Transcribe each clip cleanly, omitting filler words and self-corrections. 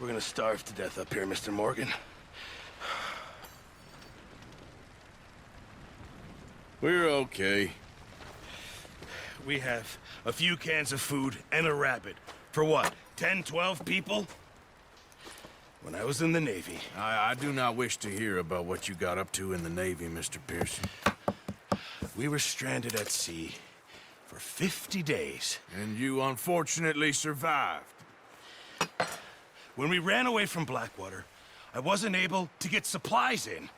We're gonna starve to death up here, Mr. Morgan. We're okay. We have a few cans of food and a rabbit. For what, 10, 12 people? When I was in the Navy... I do not wish to hear about what you got up to in the Navy, Mr. Pearson. We were stranded at sea for 50 days. And you unfortunately survived. When we ran away from Blackwater, I wasn't able to get supplies in.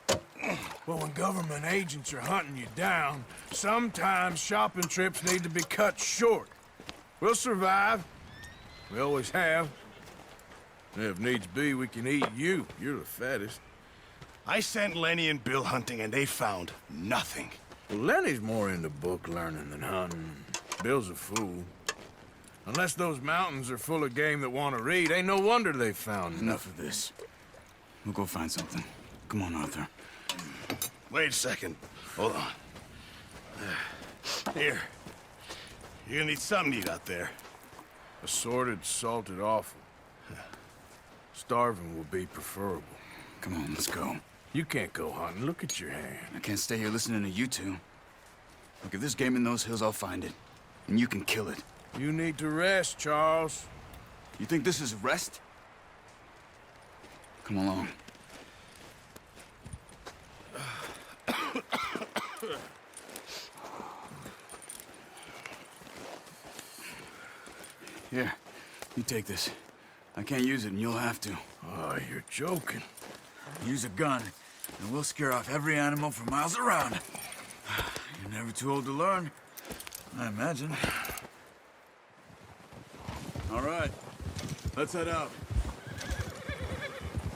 Well, when government agents are hunting you down, sometimes shopping trips need to be cut short. We'll survive. We always have. If needs be, we can eat you. You're the fattest. I sent Lenny and Bill hunting, and they found nothing. Well, Lenny's more into book learning than hunting. Bill's a fool. Unless those mountains are full of game that want to read, ain't no wonder they found Enough of this. We'll go find something. Come on, Arthur. Wait a second. Hold on. Here. You're gonna need something to eat out there. Assorted, salted offal. Starving will be preferable. Come on, let's go. You can't go hunting. Look at your hand. I can't stay here listening to you two. Look, if there's game in those hills, I'll find it. And you can kill it. You need to rest, Charles. You think this is rest? Come along. Here, you take this. I can't use it, and you'll have to. Oh, you're joking. Use a gun, and we'll scare off every animal for miles around. You're never too old to learn, I imagine. All right, let's head out.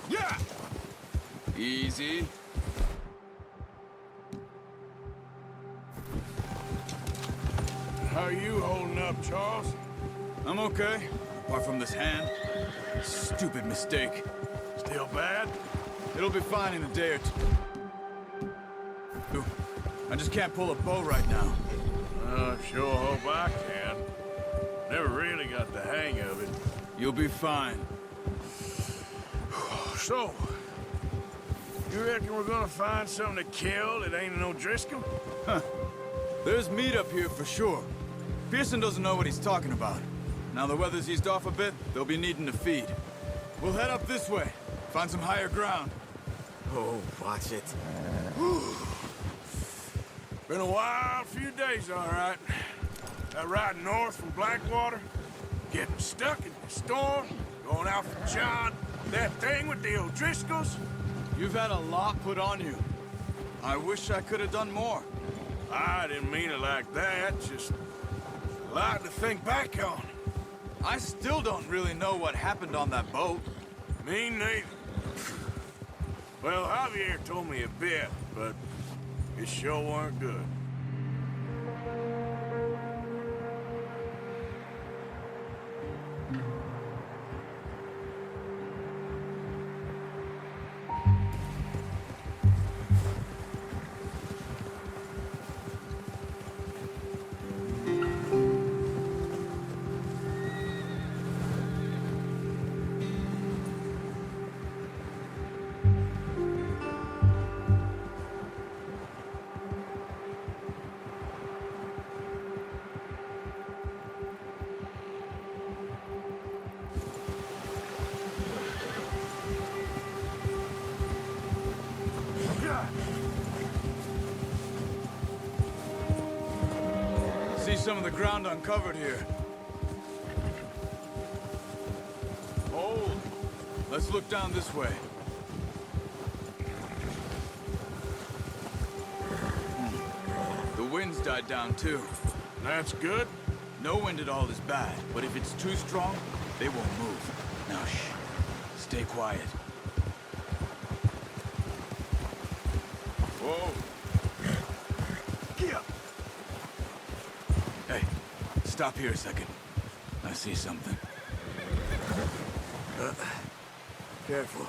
Yeah! Easy. How are you holding up, Charles? I'm okay, apart from this hand. Stupid mistake. Still bad? It'll be fine in a day or two. I just can't pull a bow right now. I sure hope I can. Never really got the hang of it. You'll be fine. So, you reckon we're gonna find something to kill that ain't no Driscoll? Huh. There's meat up here for sure. Pearson doesn't know what he's talking about. Now the weather's eased off a bit, they'll be needing to feed. We'll head up this way, find some higher ground. Oh, watch it. Been a wild few days, all right. That ride north from Blackwater, getting stuck in the storm, going out for John, that thing with the O'Driscolls. You've had a lot put on you. I wish I could have done more. I didn't mean it like that, just a lot to think back on. I still don't really know what happened on that boat. Me neither. Well, Javier told me a bit, but it sure weren't good. See some of the ground uncovered here. Oh, let's look down this way. The wind's died down too. That's good. No wind at all is bad, but if it's too strong, they won't move. Now shh, stay quiet. Whoa. Hey, stop here a second. I see something. Careful.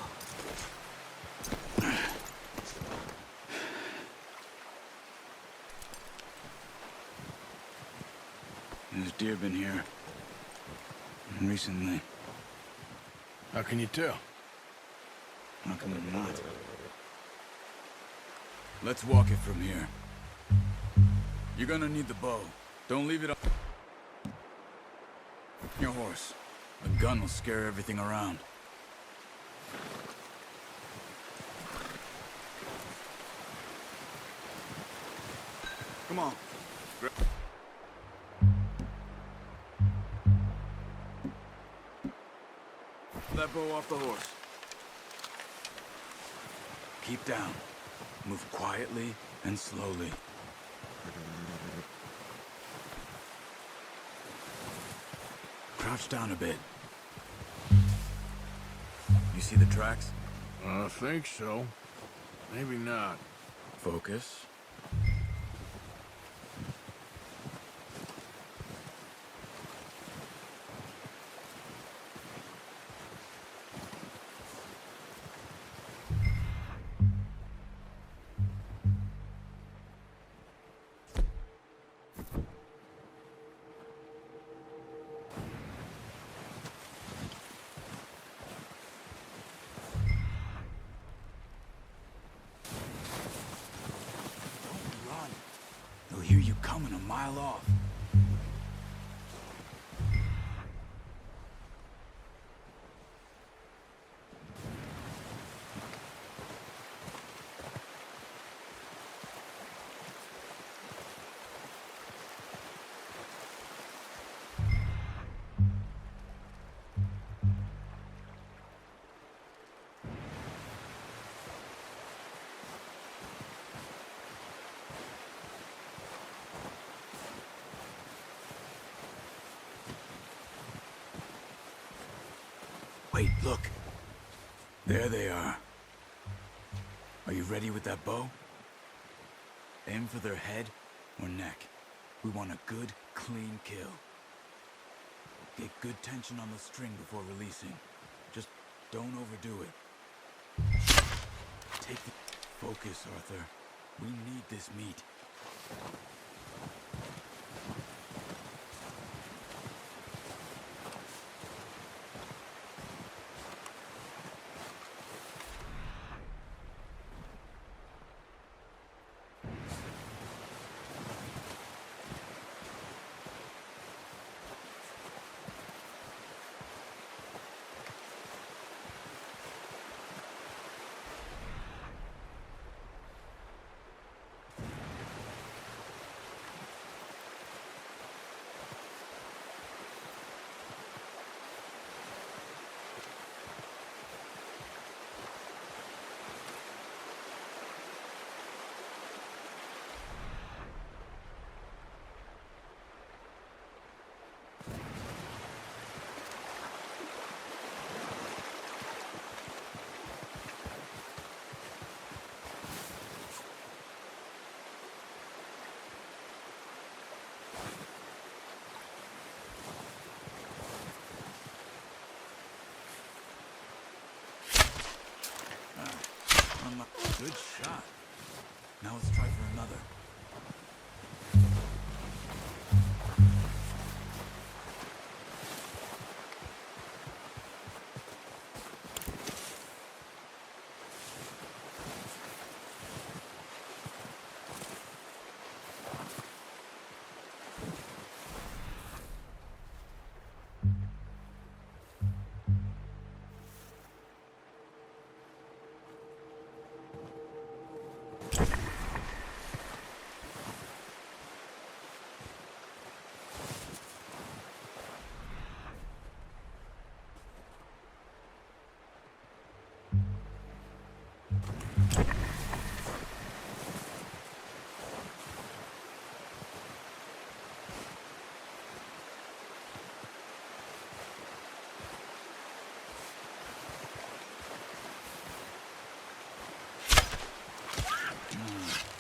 There's deer been here. Recently. How can you tell? How come it not? Let's walk it from here. You're gonna need the bow. Don't leave it up your horse. A gun will scare everything around. Come on. That bow off the horse. Keep down. Move quietly and slowly. Crouch down a bit. You see the tracks? I think so. Maybe not. Focus. They'll hear you coming a mile off. Wait, look. There they are. Are you ready with that bow? Aim for their head or neck. We want a good, clean kill. Get good tension on the string before releasing. Just don't overdo it. Take the focus, Arthur. We need this meat. Good shot. Now let's try for another.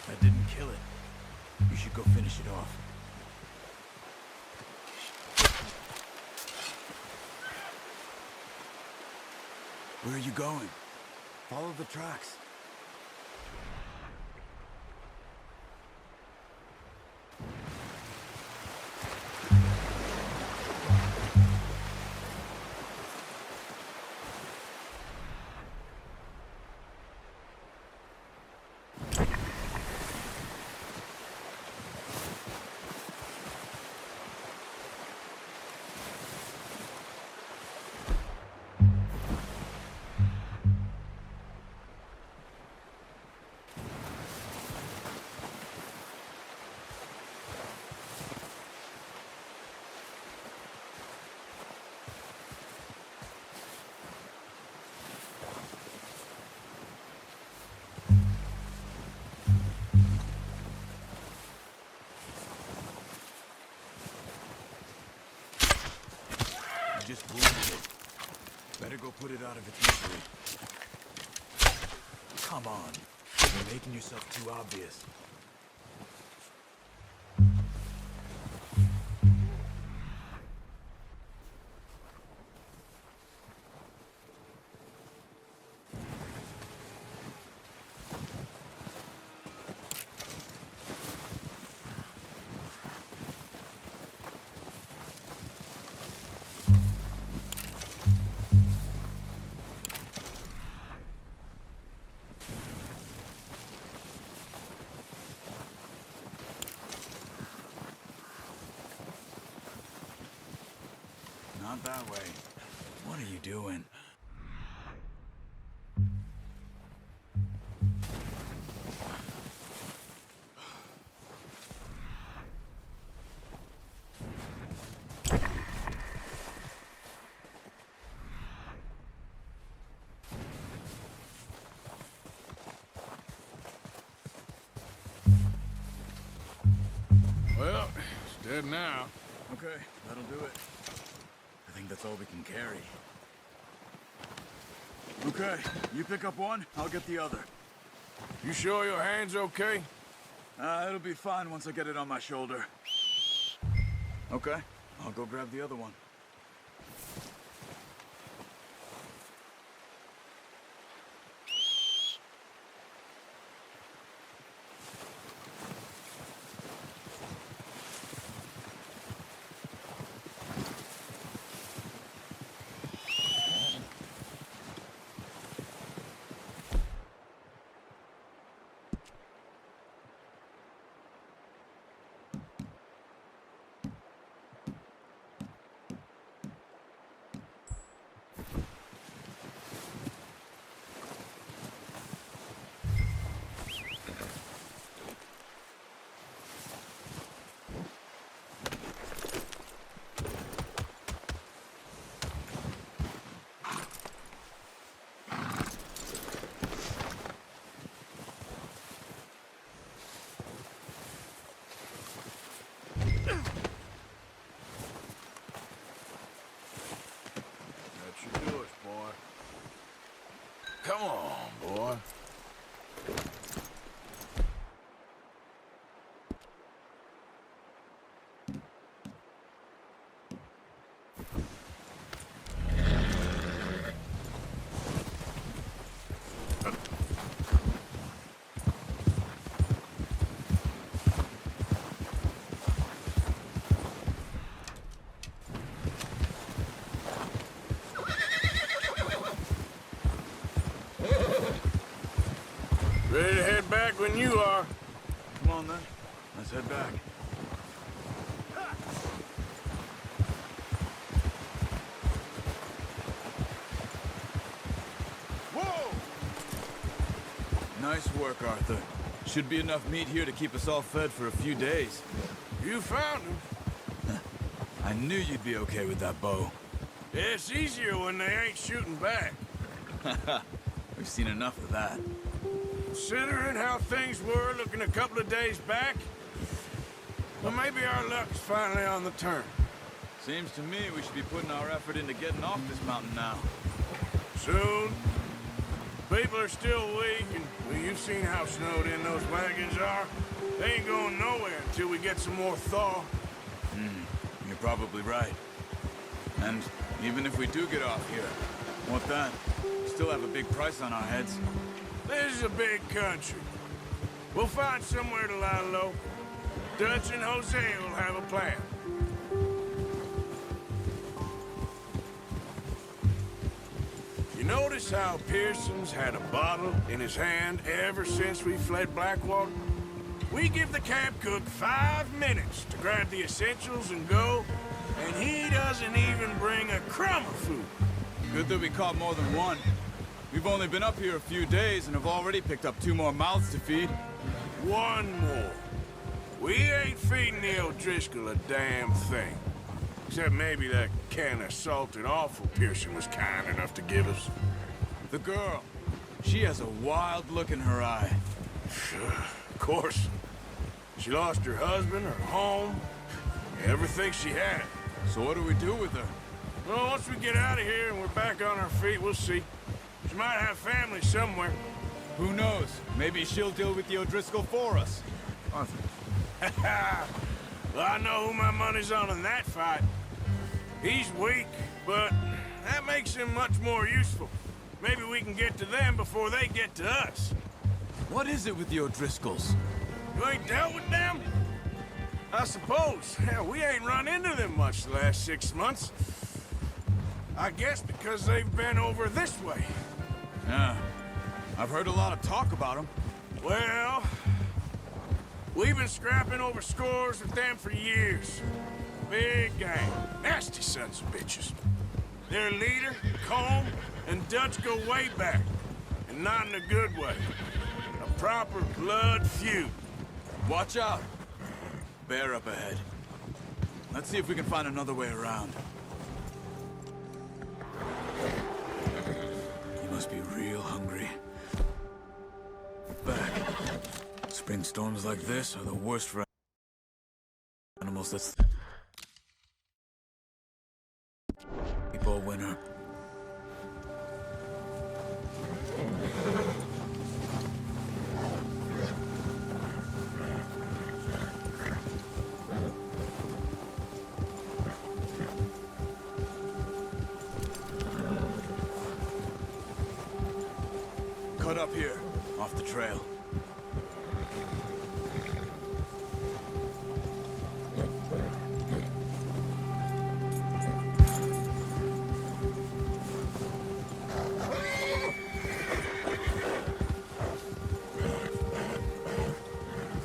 That didn't kill it. You should go finish it off. Where are you going? Follow the tracks. just wounded it. Better go put it out of its misery. Come on. You're making yourself too obvious. Not that way. What are you doing? Well, it's dead now. Okay, that'll do it. I think that's all we can carry. Okay, you pick up one, I'll get the other. You sure your hand's okay? It'll be fine once I get it on my shoulder. Okay, I'll go grab the other one. That should do it, boy. Come on, boy. Ready to head back when you are. Come on then, let's head back. Whoa! Nice work, Arthur. Should be enough meat here to keep us all fed for a few days. You found him. I knew you'd be okay with that bow. It's easier when they ain't shooting back. We've seen enough of that. Considering how things were looking a couple of days back, well, maybe our luck's finally on the turn. Seems to me we should be putting our effort into getting off this mountain now. Soon. People are still weak, and well, you've seen how snowed in those wagons are. They ain't going nowhere until we get some more thaw. You're probably right. And even if we do get off here, what then? We still have a big price on our heads. This is a big country. We'll find somewhere to lie low. Dutch and Jose will have a plan. You notice how Pearson's had a bottle in his hand ever since we fled Blackwater? We give the camp cook 5 minutes to grab the essentials and go, and he doesn't even bring a crumb of food. Good that we caught more than one. We've only been up here a few days and have already picked up 2 more mouths to feed. One more. We ain't feeding the O'Driscoll a damn thing. Except maybe that can of salted offal Pearson was kind enough to give us. The girl. She has a wild look in her eye. Of course. She lost her husband, her home, everything she had. So what do we do with her? Well, once we get out of here and we're back on our feet, we'll see. She might have family somewhere. Who knows? Maybe she'll deal with the O'Driscoll for us. Arthur. Well, I know who my money's on in that fight. He's weak, but that makes him much more useful. Maybe we can get to them before they get to us. What is it with the O'Driscolls? You ain't dealt with them? I suppose. Hell, we ain't run into them much the last 6 months. I guess because they've been over this way. Yeah. I've heard a lot of talk about them. Well, we've been scrapping over scores with them for years. Big gang. Nasty sons of bitches. Their leader, Combe, and Dutch go way back. And not in a good way. A proper blood feud. Watch out. Bear up ahead. Let's see if we can find another way around. You must be real hungry. Back. Spring storms like this are the worst for animals. That's people winter. Cut up here, off the trail.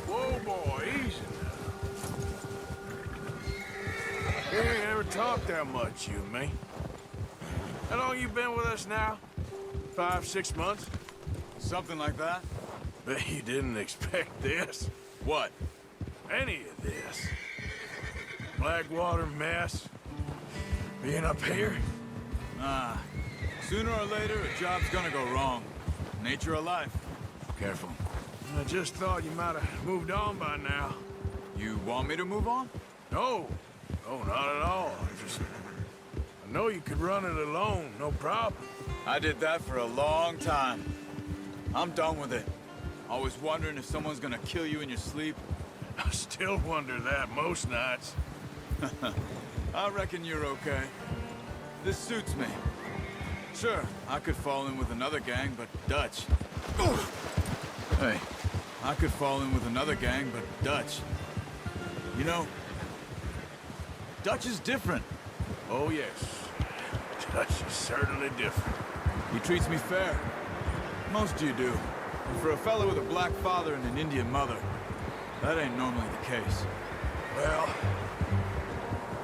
Whoa, boy, easy now. We ain't ever talked that much, you and me. How long you been with us now? 5, 6 months? Something like that? Bet you didn't expect this. What? Any of this. Blackwater mess. Being up here? Ah. Sooner or later, a job's gonna go wrong. Nature of life. Careful. I just thought you might have moved on by now. You want me to move on? No. No, not at all. I know you could run it alone, no problem. I did that for a long time. I'm done with it. Always wondering if someone's gonna kill you in your sleep. I still wonder that most nights. I reckon you're okay. This suits me. Sure, I could fall in with another gang, but Dutch. Hey, I could fall in with another gang, but Dutch. You know, Dutch is different. Oh, yes. Dutch is certainly different. He treats me fair. Most of you do. And for a fellow with a black father and an Indian mother, that ain't normally the case. Well,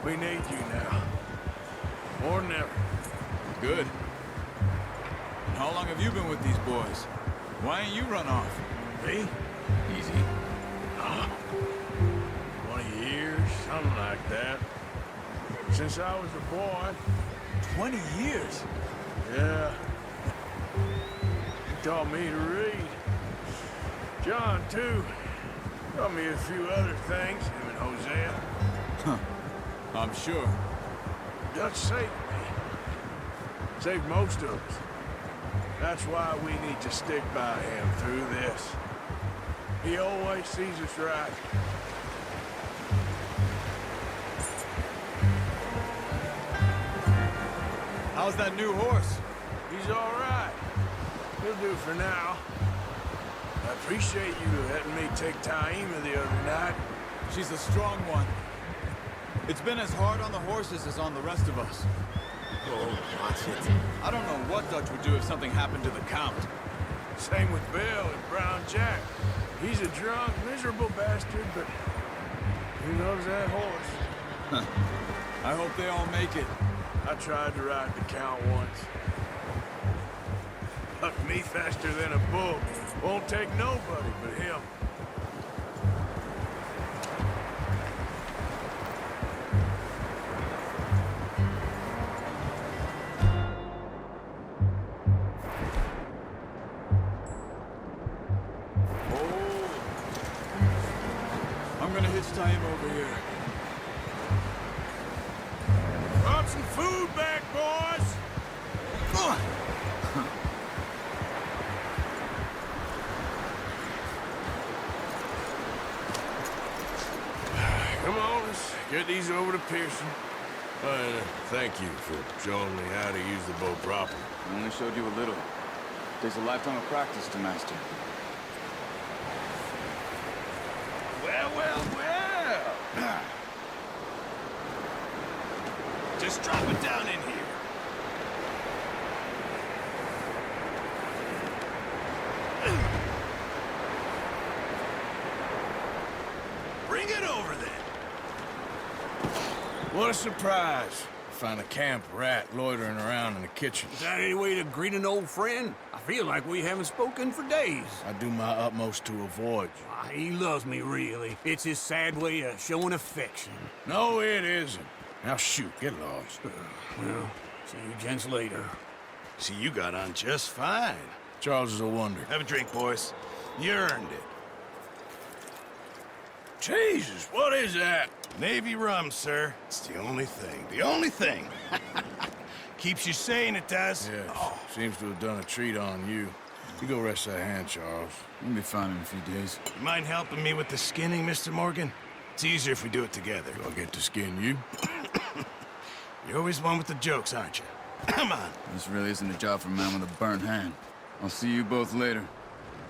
we need you now. More than ever. Good. And how long have you been with these boys? Why ain't you run off? Me? Easy. 20 years, something like that. Since I was a boy. 20 years? Yeah. He taught me to read. John, too. Taught me a few other things, him and Hosea. Huh. I'm sure. Dutch saved me. Saved most of us. That's why we need to stick by him through this. He always sees us right. How's that new horse? He's all right. He'll do for now. I appreciate you letting me take Taima the other night. She's a strong one. It's been as hard on the horses as on the rest of us. Oh, watch it. I don't know what Dutch would do if something happened to the Count. Same with Bill and Brown Jack. He's a drunk, miserable bastard, but he loves that horse. I hope they all make it. I tried to ride the Count once. Bucked me faster than a bull. Won't take nobody but him. I'm gonna hitch Taima over here. Brought some food back. Get these over to Pearson. Thank you for showing me how to use the bow properly. I only showed you a little. Takes a lifetime of practice to master. Well, well, well. Just drop it down in here. Bring it over then. What a surprise. Find a camp rat loitering around in the kitchen. Is that any way to greet an old friend? I feel like we haven't spoken for days. I do my utmost to avoid you. Ah, he loves me, really. It's his sad way of showing affection. No, it isn't. Now shoot, get lost. Well, see you gents later. See, you got on just fine. Charles is a wonder. Have a drink, boys. You earned it. Jesus, what is that? Navy rum, sir. It's the only thing. The only thing. Keeps you sane, it does. Yes, seems to have done a treat on you. You go rest that hand, Charles. You'll be fine in a few days. You mind helping me with the skinning, Mr. Morgan? It's easier if we do it together. Do I get to skin you? You're always one with the jokes, aren't you? Come on. This really isn't a job for a man with a burnt hand. I'll see you both later.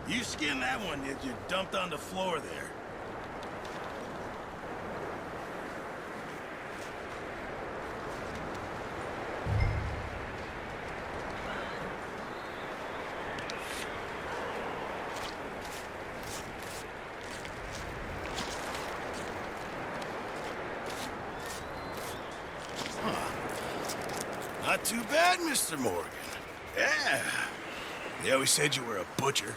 You skinned that one that you dumped on the floor there. Not too bad, Mr. Morgan. Yeah. They always said you were a butcher.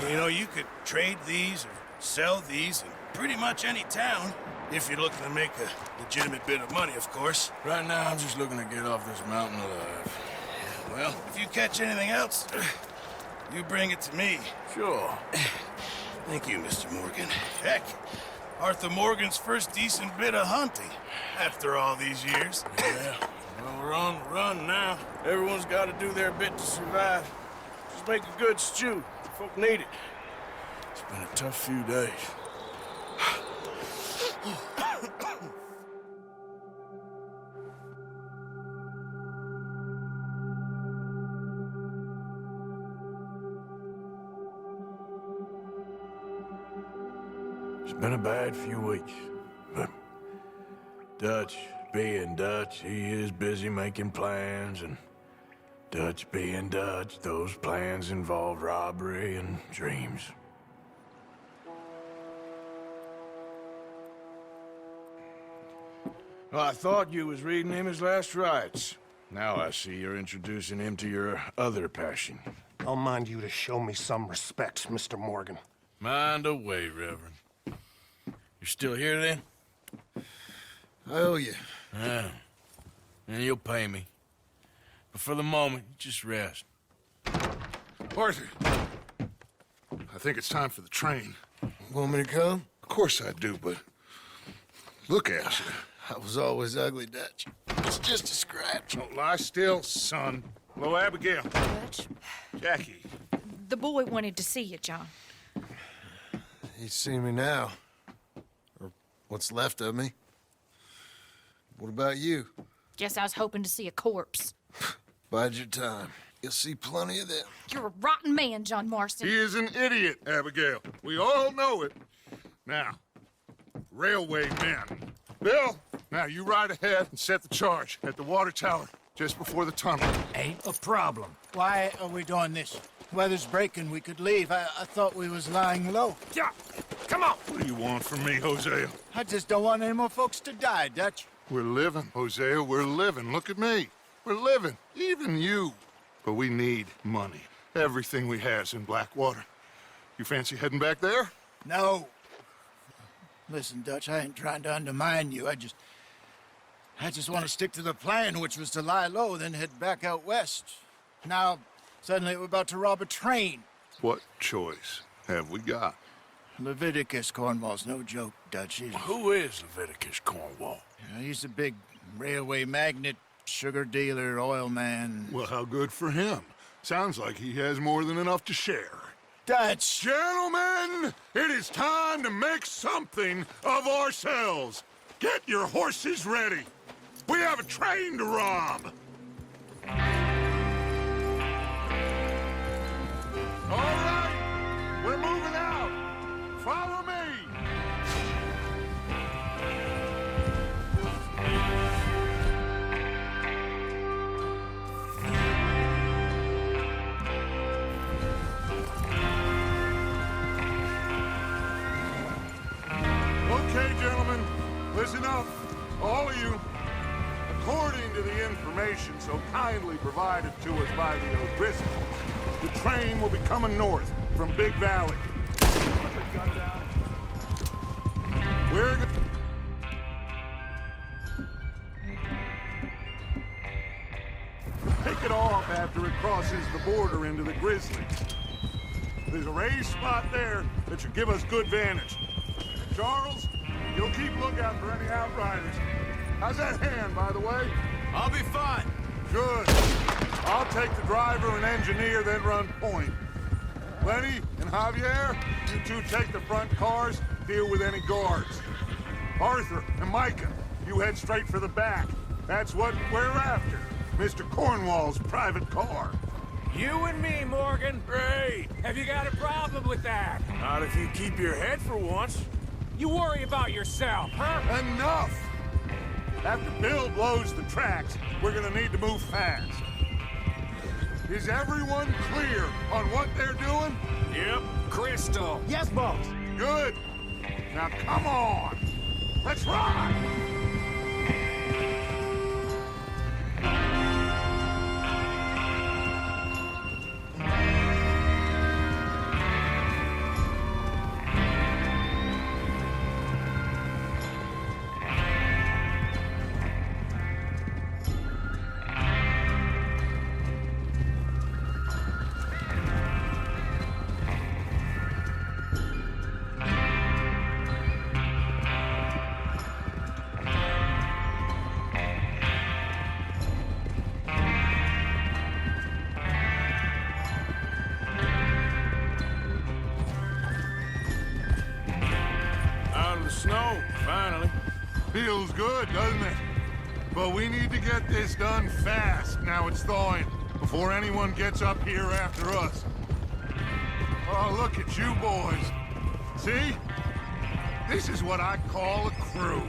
You know, you could trade these or sell these in pretty much any town, if you're looking to make a legitimate bit of money, of course. Right now, I'm just looking to get off this mountain alive. Well, if you catch anything else, you bring it to me. Sure. Thank you, Mr. Morgan. Heck, Arthur Morgan's first decent bit of hunting after all these years. Yeah. Well, we're on the run now. Everyone's got to do their bit to survive. Just make a good stew. Folk need it. It's been a tough few days. It's been a bad few weeks, but Dutch being Dutch, he is busy making plans, and Dutch being Dutch, those plans involve robbery and dreams. Well, I thought you was reading him his last rites. Now I see you're introducing him to your other passion. I'll mind you to show me some respect, Mr. Morgan. Mind away, Reverend. You're still here, then? I owe you. Yeah. And you'll pay me. But for the moment, just rest. Arthur, I think it's time for the train. Want me to come? Of course I do, but look at you. I was always ugly, Dutch. It's just a scratch. Don't lie still, son. Hello, Abigail. Dutch, Jackie. the boy wanted to see you, John. He's seen me now. Or what's left of me. What about you? Guess I was hoping to see a corpse. Bide your time. You'll see plenty of them. You're a rotten man, John Marston. He is an idiot, Abigail. We all know it. Now, railway men. Bill, now you ride ahead and set the charge at the water tower just before the tunnel. Ain't a problem. Why are we doing this? Weather's breaking. We could leave. I thought we was lying low. Yeah, come on. What do you want from me, Hosea? I just don't want any more folks to die, Dutch. We're living, Hosea. We're living. Look at me. We're living. Even you. But we need money. Everything we has in Blackwater. You fancy heading back there? No. Listen, Dutch, I ain't trying to undermine you. I just want to stick to the plan, which was to lie low, then head back out west. Now, suddenly we're about to rob a train. What choice have we got? Leviticus Cornwall's no joke, Dutch. Who is Leviticus Cornwall? He's a big railway magnate, sugar dealer, oil man. Well, how good for him. Sounds like he has more than enough to share. Dutch! Gentlemen, it is time to make something of ourselves. Get your horses ready. We have a train to rob. All right, we're moving out. Follow me. Okay, gentlemen, listen up, all of you. According to the information so kindly provided to us by the O'Driscolls, the train will be coming north from Big Valley. We're pick it off after it crosses the border into the Grizzlies. There's a raised spot there that should give us good vantage. Charles, you'll keep lookout for any outriders. How's that hand, by the way? I'll be fine. Good. I'll take the driver and engineer, then run point. Lenny and Javier, you two take the front cars, deal with any guards. Arthur and Micah, you head straight for the back. That's what we're after. Mr. Cornwall's private car. You and me, Morgan. Great. Have you got a problem with that? Not if you keep your head for once. You worry about yourself, huh? Enough! After Bill blows the tracks, we're gonna need to move fast. Is everyone clear on what they're doing? Yep. Crystal. Yes, boss. Good. Now come on. Let's ride! Snow, finally. Feels good, doesn't it? But we need to get this done fast now it's thawing, before anyone gets up here after us. Oh, look at you boys. See? This is what I call a crew.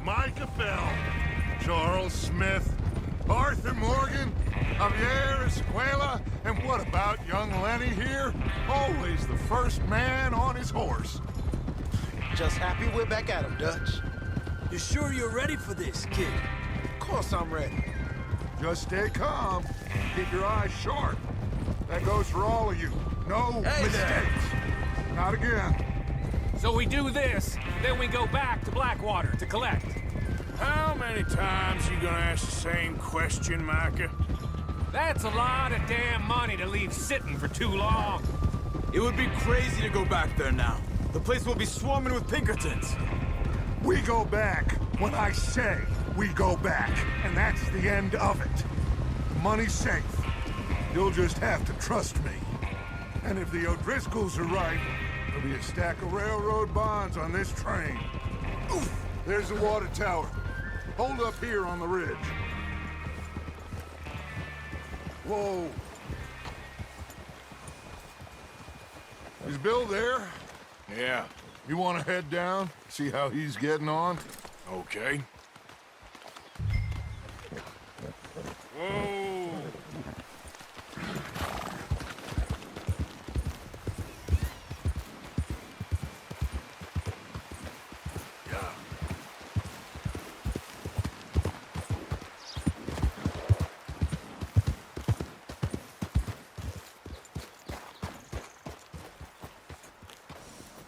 Micah Bell, Charles Smith, Arthur Morgan, Javier Escuela, and what about young Lenny here? Always the first man on his horse. Just happy we're back at him, Dutch. You sure you're ready for this, kid? Of course I'm ready. Just stay calm. Keep your eyes sharp. That goes for all of you. No mistakes. Not again. So we do this, then we go back to Blackwater to collect. How many times you gonna ask the same question, Micah? That's a lot of damn money to leave sitting for too long. It would be crazy to go back there now. The place will be swarming with Pinkertons. We go back when I say we go back, and that's the end of it. Money's safe. You'll just have to trust me. And if the O'Driscolls are right, there'll be a stack of railroad bonds on this train. Oof! There's the water tower. Hold up here on the ridge. Whoa. Is Bill there? Yeah. You want to head down, see how he's getting on? Okay. Whoa. Yeah.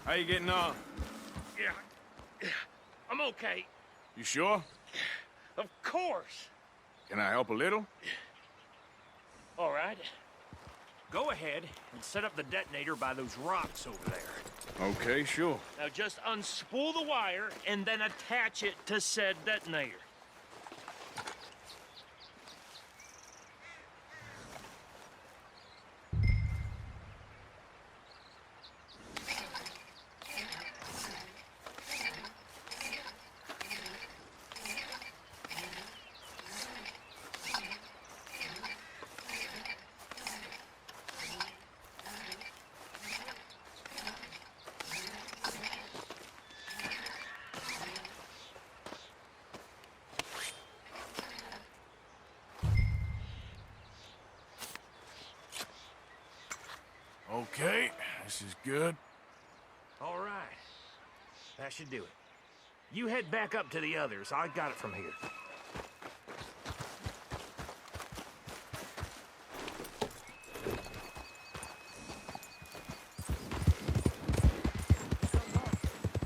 How you getting on? Yeah, I'm okay. You sure? Of course. Can I help a little? All right. Go ahead and set up the detonator by those rocks over there. Okay, sure. Now just unspool the wire and then attach it to said detonator. Okay, this is good. All right. That should do it. You head back up to the others. I got it from here.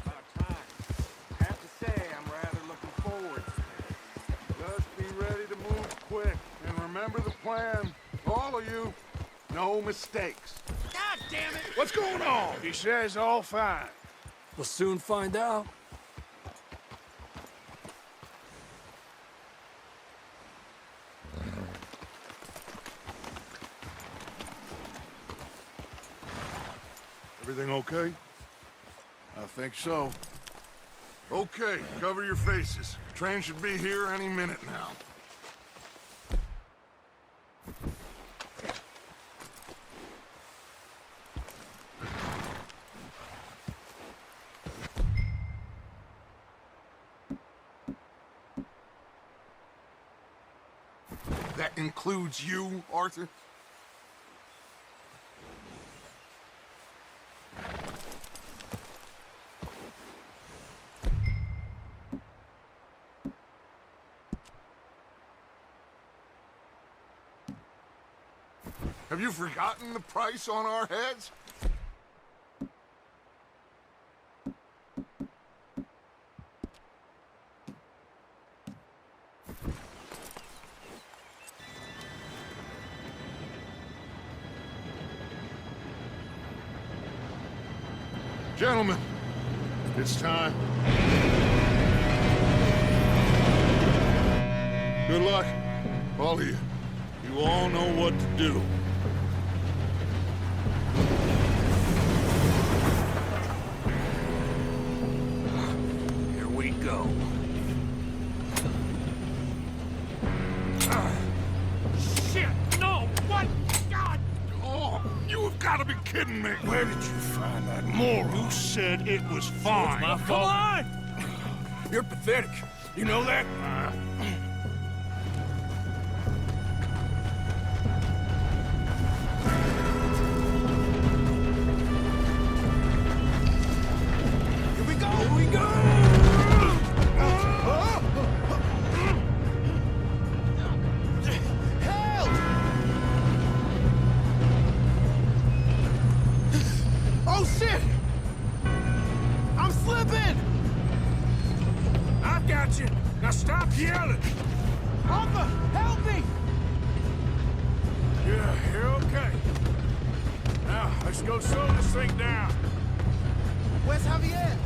About time. I have to say, I'm rather looking forward to it. Just be ready to move quick. And remember the plan. All of you. No mistakes. God damn it! What's going on? He says all fine. We'll soon find out. Everything okay? I think so. Okay, cover your faces. Train should be here any minute now. That includes you, Arthur? Have you forgotten the price on our heads? Gentlemen, it's time. Good luck, all of you. You all know what to do. Here we go. Shit! No! What? God! Oh, you have got to be kidding me. Where did you find that moron? You said it was fine. My fault. Come on! You're pathetic. You know that? Here we go! Here we go! Help! Oh, shit! I'm slipping! I've got you. Now stop yelling. Arthur, help me! Yeah, you're okay. Now, let's go slow this thing down. Where's Javier?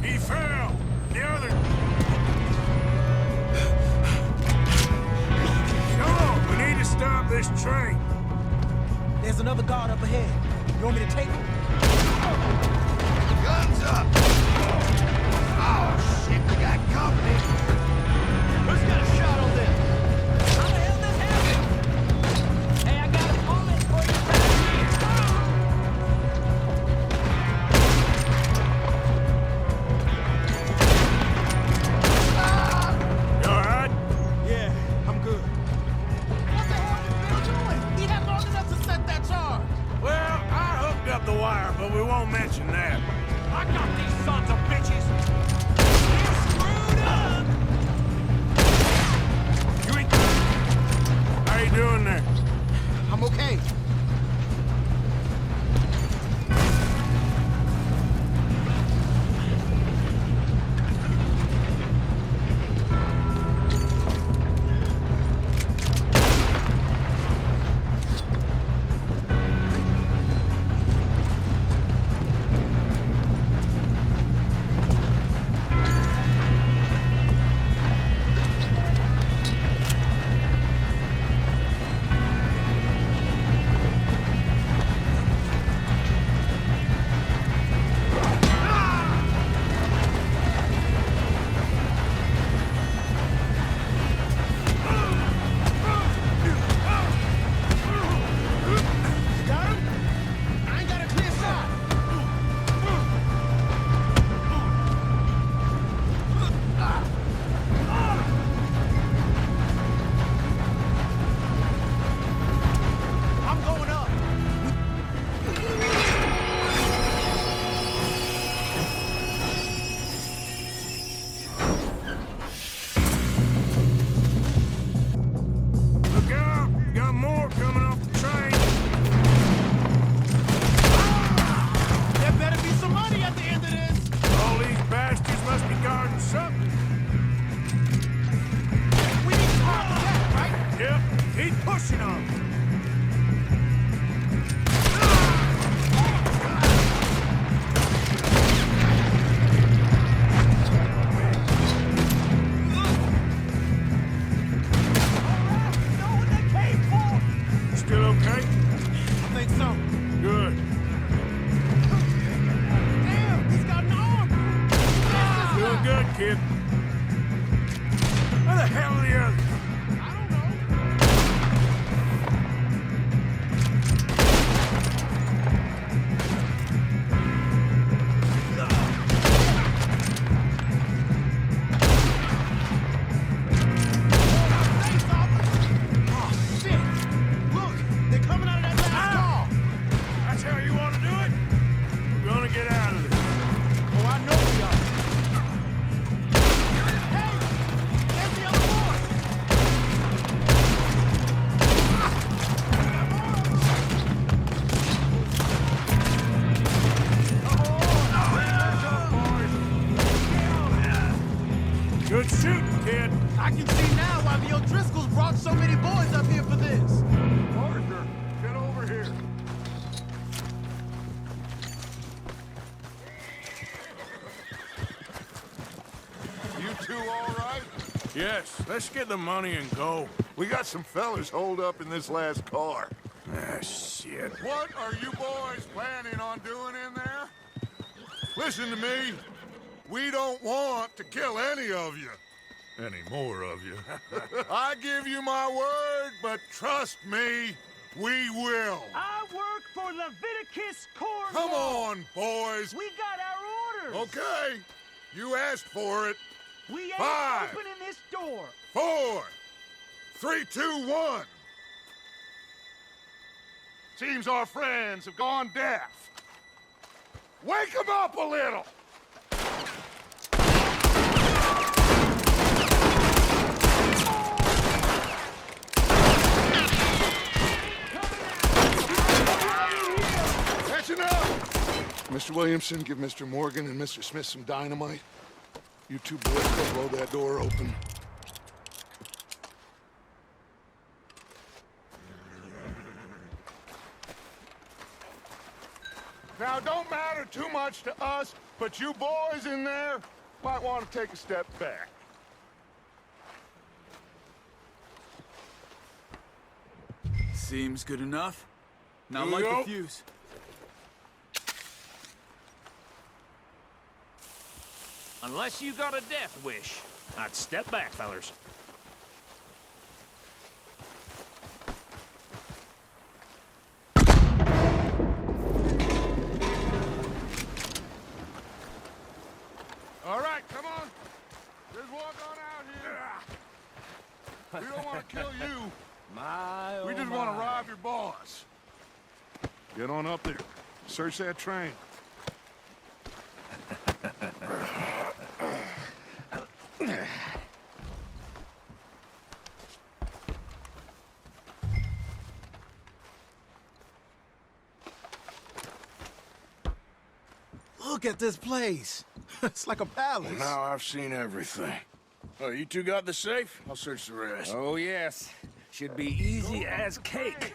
He fell. The other... Come on, we need to stop this train. There's another guard up ahead. You want me to take him? Guns up! Oh, shit, we got company. Who's got a shot on this? How the hell this happened? Hey, I got a moment for you You all right? Yeah, I'm good. What the hell are you doing? He had long enough to set that charge. Well, I hooked up the wire, but we won't mention that. I got these the hell are the others? Good shooting, kid. I can see now why the O'Driscolls brought so many boys up here for this. Arthur, get over here. You two all right? Yes, let's get the money and go. We got some fellas holed up in this last car. Ah, shit. What are you boys planning on doing in there? Listen to me. We don't want to kill any of you. Any more of you. I give you my word, but trust me, we will. I work for Leviticus Corps. Come on, boys. We got our orders. Okay. You asked for it. We ain't 5, opening this door. 4, 3, 2, 1. Seems our friends have gone deaf. Wake them up a little. That's enough! Mr. Williamson, give Mr. Morgan and Mr. Smith some dynamite. You two boys go blow that door open. Now, it don't matter too much to us, but you boys in there might want to take a step back. Seems good enough. Now Here we light go. the fuse. Unless you got a death wish, I'd step back, fellers. All right, come on. Just walk on out here. We don't want to kill you. My, We just want to rob your boss. Get on up there. Search that train. Look at this place. It's like a palace. Now I've seen everything. Oh, you two got the safe? I'll search the rest. Oh, yes. Should be easy as cake.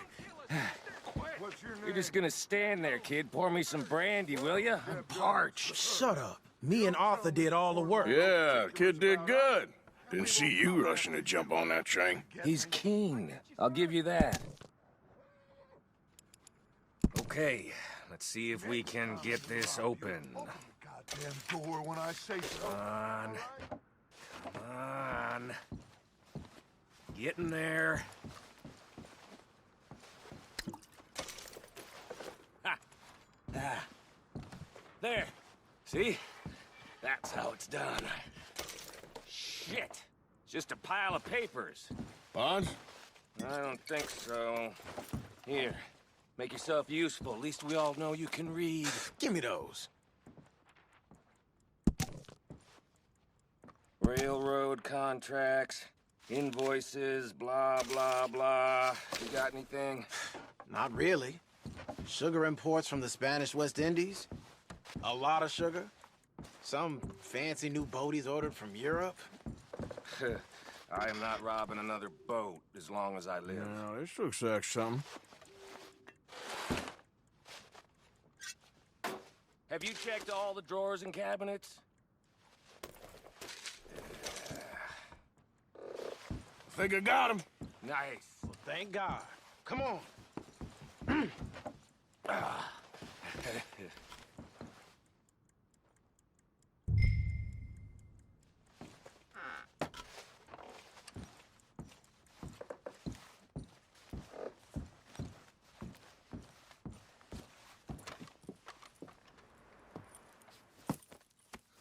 What's your name? You're just gonna stand there, kid. Pour me some brandy, will ya? I'm parched. Shut up. Me and Arthur did all the work. Yeah, kid did good. Didn't see you rushing to jump on that train. He's keen. I'll give you that. Okay, let's see if we can get this open. Goddamn door when I say so. Come on. Get in there. Ha! Ah. There. See? That's how it's done. Shit. It's just a pile of papers. Bonds? I don't think so. Here. Make yourself useful. At least we all know you can read. Give me those. Railroad contracts, invoices, blah, blah, blah. You got anything? Not really. Sugar imports from the Spanish West Indies. A lot of sugar. Some fancy new boat he's ordered from Europe. I am not robbing another boat as long as I live. No, this looks like something. Have you checked all the drawers and cabinets? Think I got him. Nice. Well, thank God. Come on.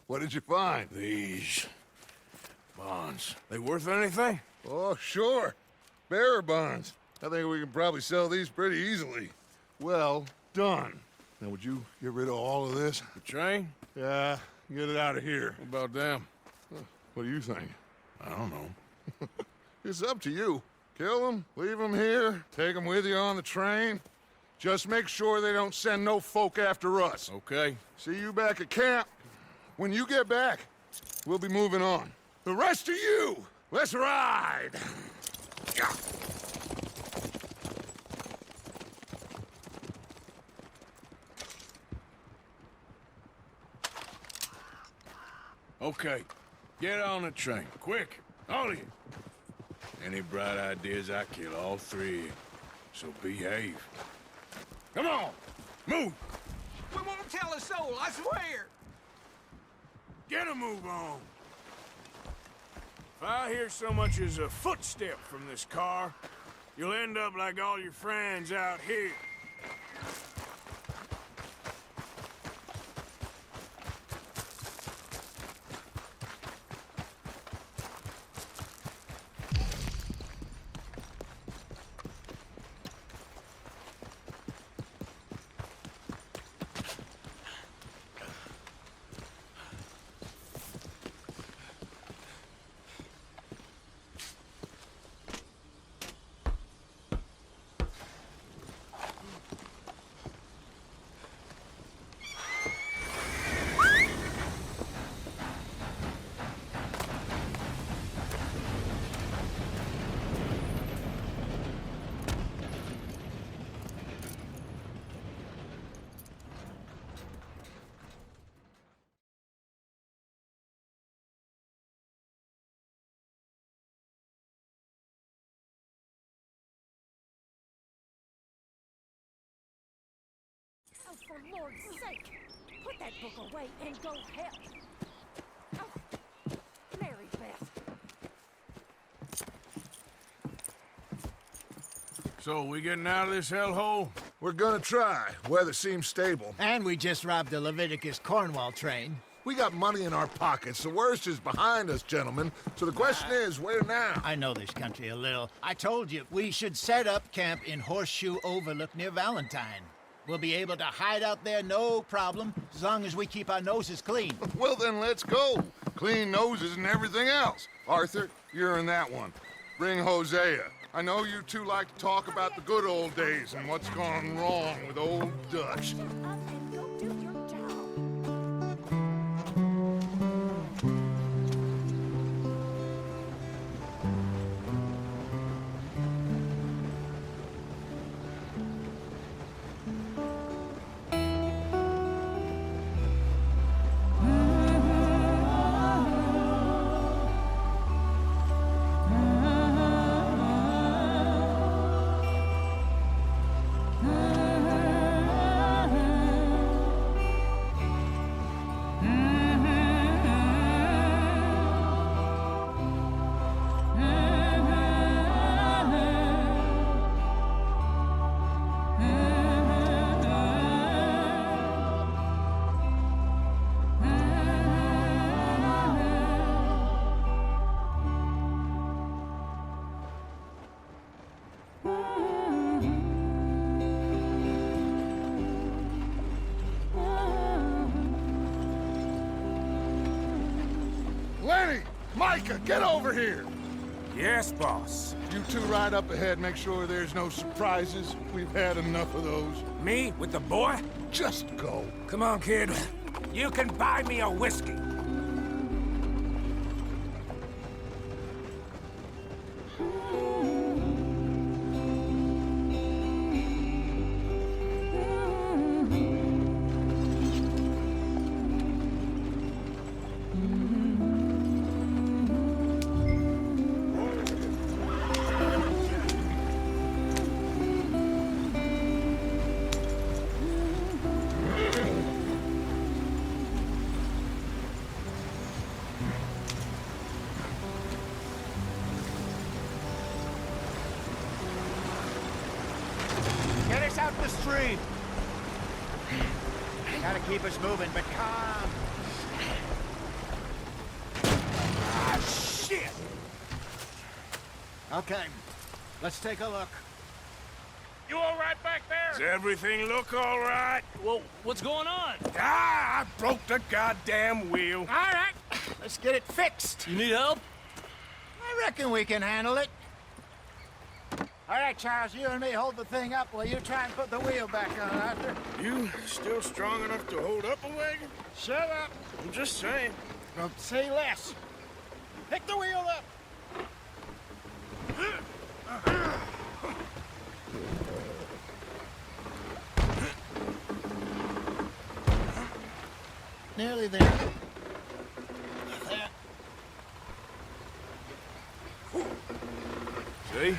What did you find? These bonds. They worth anything? Oh, sure. Bearer bonds. I think we can probably sell these pretty easily. Well done. Now, would you get rid of all of this? The train? Yeah, get it out of here. What about them? What do you think? I don't know. It's up to you. Kill them, leave them here, take them with you on the train. Just make sure they don't send no folk after us. Okay. See you back at camp. When you get back, we'll be moving on. The rest of you, let's ride! Yeah. Okay. Get on the train. Quick. All of you. Any bright ideas, I kill all three of you. So behave. Come on! Move! We won't tell a soul, I swear! Get a move on! If I hear so much as a footstep from this car, you'll end up like all your friends out here. Oh, for Lord's sake, put that book away and go help. Oh, Mary Beth. So, we getting out of this hellhole? We're gonna try. Weather seems stable. And we just robbed the Leviticus Cornwall train. We got money in our pockets. The worst is behind us, gentlemen. So the question is, where now? I know this country a little. I told you, we should set up camp in Horseshoe Overlook near Valentine. We'll be able to hide out there, no problem, as long as we keep our noses clean. Well, then let's go. Clean noses and everything else. Arthur, you're in that one. Bring Hosea. I know you two like to talk about the good old days and what's gone wrong with old Dutch. Shut up and go do your job. Lenny! Micah, get over here! Yes, boss. You two ride up ahead, make sure there's no surprises. We've had enough of those. Me with the boy? Just go. Come on, kid. You can buy me a whiskey. Get us out the street. Gotta keep us moving, but calm. Okay, let's take a look. You all right back there? Does everything look all right? Well, what's going on? Ah, I broke the goddamn wheel. All right, let's get it fixed. You need help? I reckon we can handle it. All right, Charles, you and me hold the thing up while you try and put the wheel back on, Arthur. You still strong enough to hold up a wagon? Shut up. I'm just saying. Don't say less. Pick the wheel up. Nearly there. See?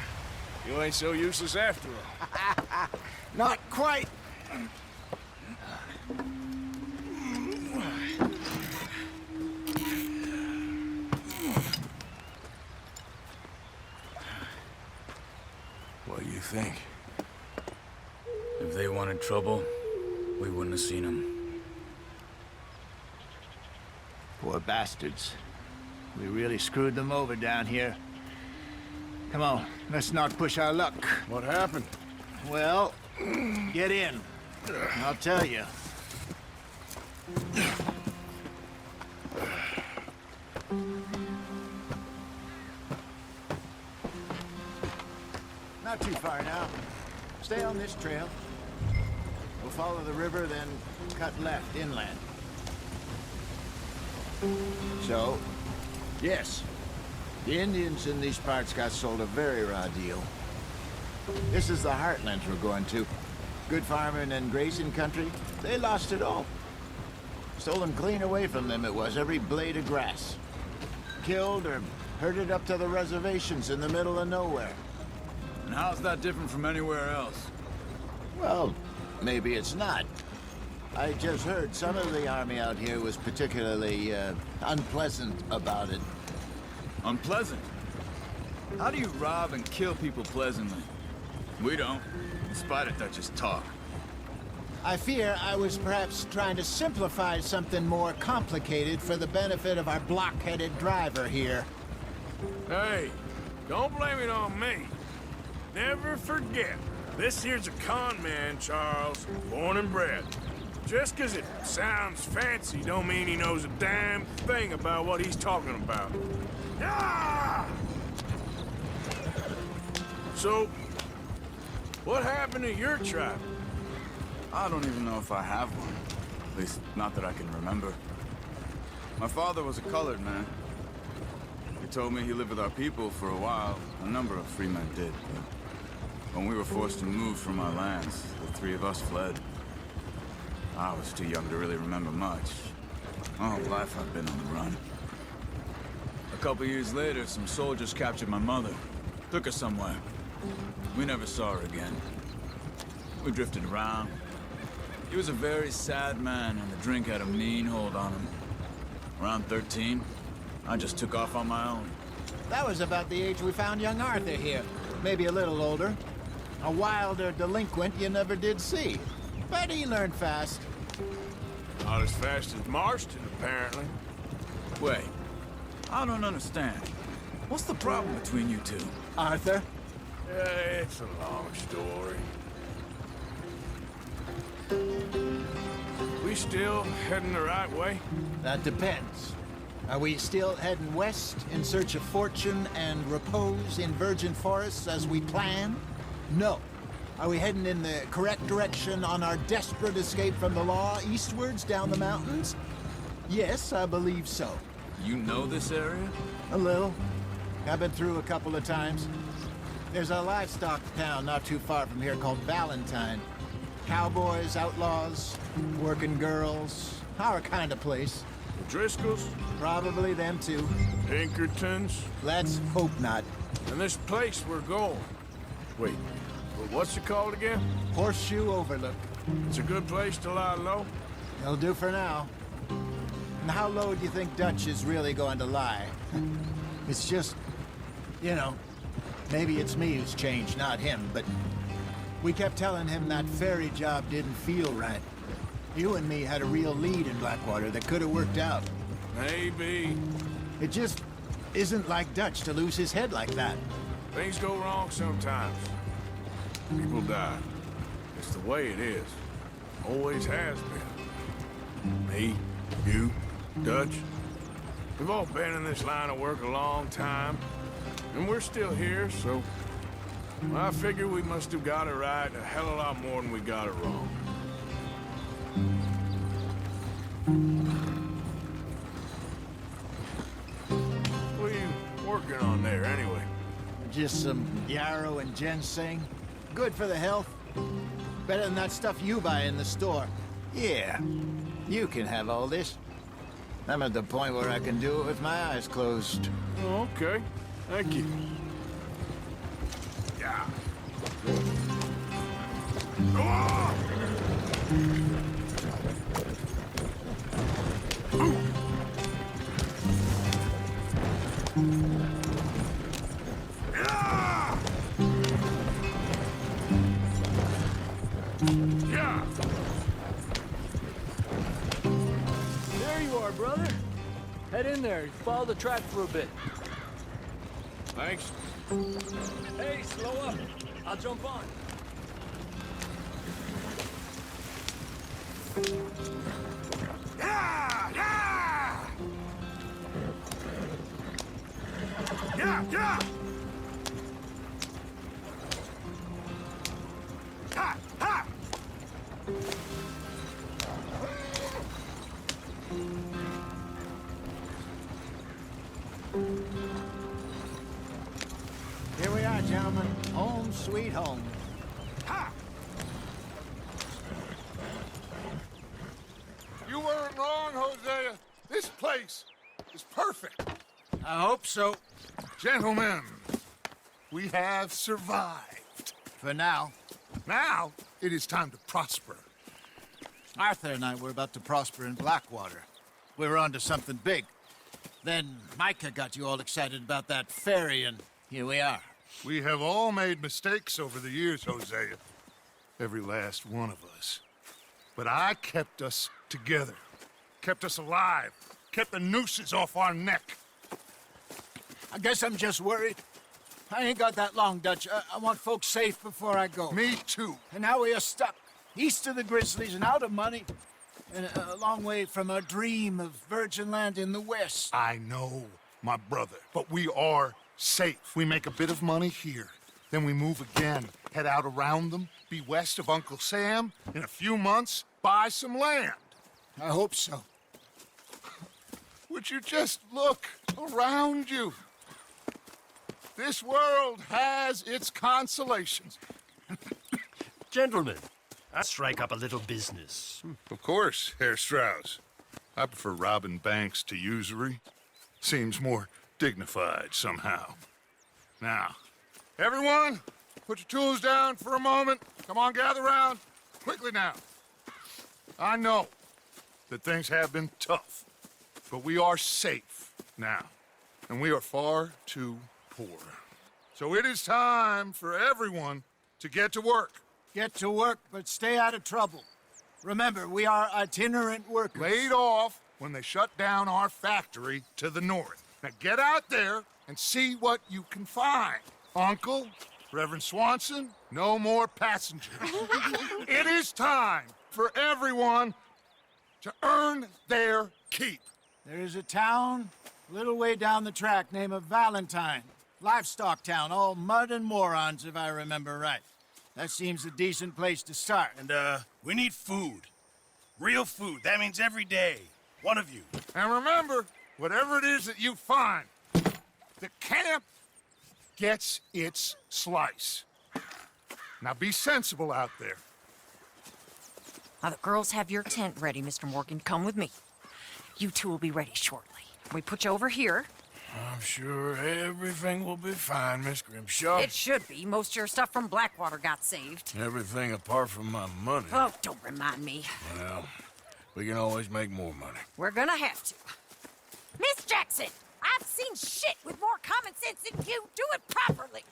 You ain't so useless after all. Not quite. What do you think? If they wanted trouble, we wouldn't have seen them. Poor bastards. We really screwed them over down here. Come on, let's not push our luck. What happened? Well, get in. I'll tell you. Not too far now. Stay on this trail. We'll follow the river, then cut left inland. So, yes, the Indians in these parts got sold a very raw deal. This is the heartland we're going to. Good farming and grazing country, they lost it all. Stolen clean away from them it was, every blade of grass. Killed or herded up to the reservations in the middle of nowhere. And how's that different from anywhere else? Well, maybe it's not. I just heard some of the army out here was particularly, unpleasant about it. Unpleasant? How do you rob and kill people pleasantly? We don't, in spite of Dutch's talk. I fear I was perhaps trying to simplify something more complicated for the benefit of our block-headed driver here. Hey, don't blame it on me. Never forget, this here's a con man, Charles, born and bred. Just 'cause it sounds fancy don't mean he knows a damn thing about what he's talking about. Ah! So, what happened to your tribe? I don't even know if I have one. At least, not that I can remember. My father was a colored man. He told me he lived with our people for a while. A number of free men did, but when we were forced to move from our lands, the three of us fled. I was too young to really remember much. My whole life I've been on the run. A couple years later, some soldiers captured my mother. Took her somewhere. We never saw her again. We drifted around. He was a very sad man, and the drink had a mean hold on him. Around 13, I just took off on my own. That was about the age we found young Arthur here. Maybe a little older. A wilder delinquent you never did see. But he learned fast. Not as fast as Marston, apparently. Wait, I don't understand. What's the problem between you two? Arthur? It's a long story. We still heading the right way? That depends. Are we still heading west in search of fortune and repose in virgin forests as we planned? No. Are we heading in the correct direction on our desperate escape from the law eastwards down the mountains? Yes, I believe so. You know this area? A little. I've been through a couple of times. There's a livestock town not too far from here called Valentine. Cowboys, outlaws, working girls, our kind of place. The Driscolls? Probably them too. Pinkertons? Let's hope not. And this place we're going. Wait, what's it called again? Horseshoe Overlook. It's a good place to lie low? It'll do for now. And how low do you think Dutch is really going to lie? It's just, you know, maybe it's me who's changed, not him, but we kept telling him that ferry job didn't feel right. You and me had a real lead in Blackwater that could have worked out. Maybe. It just isn't like Dutch to lose his head like that. Things go wrong sometimes. People die. It's the way it is. Always has been. Me, you, Dutch. We've all been in this line of work a long time. And we're still here, so... I figure we must have got it right a hell of a lot more than we got it wrong. What are you working on there, anyway? Just some yarrow and ginseng. Good for the health. Better than that stuff you buy in the store. Yeah, you can have all this. I'm at the point where I can do it with my eyes closed. Oh, okay. Thank you. Yeah. Go on! Yeah! Yeah! There you are, brother. Head in there. Follow the track for a bit. Thanks. Hey, slow up. I'll jump on. Yeah! Yeah! Yeah! Yeah! Ha! Ha! Here we are, gentlemen. Home sweet home. Ha! You weren't wrong, Hosea. This place is perfect. I hope so. Gentlemen, we have survived. For now. Now, it is time to prosper. Arthur and I were about to prosper in Blackwater. We were onto something big. Then Micah got you all excited about that ferry, and here we are. We have all made mistakes over the years, Hosea. Every last one of us. But I kept us together. Kept us alive. Kept the nooses off our neck. I guess I'm just worried. I ain't got that long, Dutch. I want folks safe before I go. Me too. And now we are stuck. East of the Grizzlies and out of money. And a long way from our dream of virgin land in the west. I know, my brother. But we are safe. We make a bit of money here. Then we move again. Head out around them. Be west of Uncle Sam. In a few months, buy some land. I hope so. Would you just look around you? This world has its consolations. Gentlemen, let's strike up a little business. Of course, Herr Strauss. I prefer robbing banks to usury. Seems more dignified somehow. Now, everyone, put your tools down for a moment. Come on, gather round. Quickly now. I know that things have been tough, but we are safe now, and we are far too poor. So it is time for everyone to get to work. Get to work, but stay out of trouble. Remember, we are itinerant workers. Laid off when they shut down our factory to the north. Now get out there and see what you can find. Uncle, Reverend Swanson, no more passengers. It is time for everyone to earn their keep. There is a town a little way down the track named Valentine. Livestock town, all mud and morons, if I remember right. That seems a decent place to start. And, we need food. Real food. That means every day. One of you. And remember, whatever it is that you find, the camp gets its slice. Now be sensible out there. Now, the girls have your tent ready, Mr. Morgan. Come with me. You two will be ready shortly. We put you over here. I'm sure everything will be fine, Miss Grimshaw. It should be. Most of your stuff from Blackwater got saved. Everything apart from my money. Oh, don't remind me. Well, we can always make more money. We're gonna have to. Miss Jackson, I've seen shit with more common sense than you. Do it properly.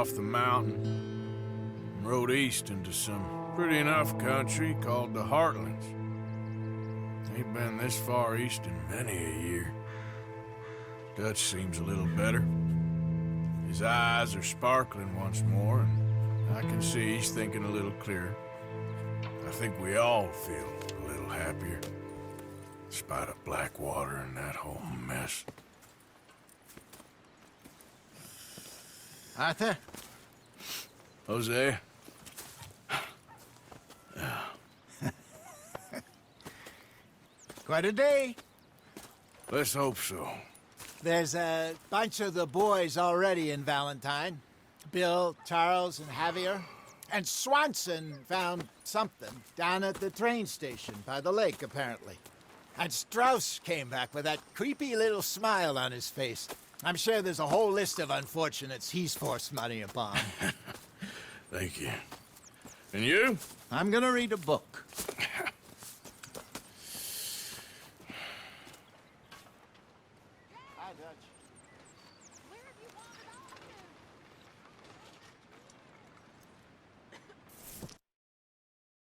off the mountain and rode east into some pretty enough country called the Heartlands. Ain't been this far east in many a year. Dutch seems a little better. His eyes are sparkling once more, and I can see he's thinking a little clearer. I think we all feel a little happier, despite of Blackwater and that whole mess. Arthur? Jose? Quite a day. Let's hope so. There's a bunch of the boys already in Valentine. Bill, Charles, and Javier. And Swanson found something down at the train station by the lake, apparently. And Strauss came back with that creepy little smile on his face. I'm sure there's a whole list of unfortunates he's forced money upon. Thank you. And you? I'm gonna read a book.